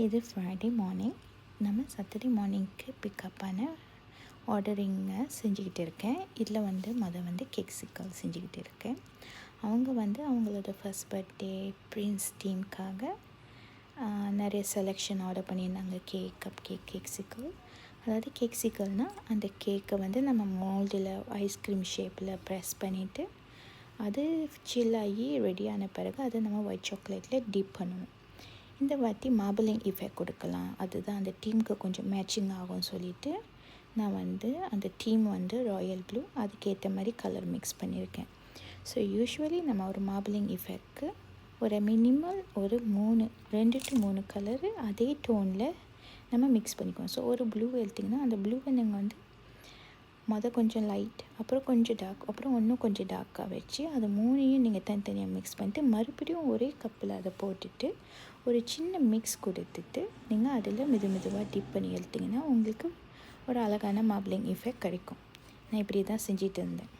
இது Friday morning. நம்ம Saturday மார்னிங்க்கு பிக்கப்பான ஆர்டரிங்கை செஞ்சுக்கிட்டு இருக்கேன். இதில் கேக் சிக்கல் செஞ்சுக்கிட்டு இருக்கேன். அவங்களோட ஃபர்ஸ்ட் பர்த்டே ப்ரின்ஸ் டீமுக்காக நிறைய செலெக்ஷன் ஆர்டர் பண்ணியிருந்தாங்க. கேக் சிக்கல். அதாவது கேக் சிக்கல்னால் அந்த கேக்கை நம்ம மோல்டில் ஐஸ்கிரீம் ஷேப்பில் ப்ரெஸ் பண்ணிவிட்டு அது சில்லாகி ரெடியான பிறகு அதை நம்ம ஒயிட் சாக்லேட்டில் டிப் பண்ணுவோம். இந்த வாட்டி மார்பிளிங் எஃபெக்ட் கொடுக்கலாம், அதுதான் அந்த டீமுக்கு கொஞ்சம் மேட்சிங் ஆகும்னு சொல்லிவிட்டு நான் அந்த டீம் ராயல் ப்ளூ அதுக்கேற்ற மாதிரி கலர் மிக்ஸ் பண்ணியிருக்கேன். ஸோ யூஸ்வலி நம்ம ஒரு மார்பிளிங் எஃபெக்ட்க்கு ஒரு மினிமல் ஒரு 2 to 3 கலரு அதே டோனில் நம்ம மிக்ஸ் பண்ணிக்குவோம். ஸோ ஒரு ப்ளூ எடுத்திங்கன்னா அந்த ப்ளூவை நீங்கள் கொஞ்சம் லைட், அப்புறம் கொஞ்சம் டார்க், அப்புறம் இன்னும் கொஞ்சம் டார்க்காக வச்சு அது 3ஐயும் நீங்கள் தனித்தனியாக மிக்ஸ் பண்ணிட்டு மறுபடியும் ஒரே கப்பில் அதை போட்டுட்டு ஒரு சின்ன மிக்ஸ் கொடுத்துட்டு நீங்கள் அதில் மெதுவாக டிப் பண்ணி எடுத்திங்கன்னா உங்களுக்கு ஒரு அழகான மார்பிளிங் எஃபெக்ட் கிடைக்கும். நான் இப்படி தான் செஞ்சுட்டு இருந்தேன்.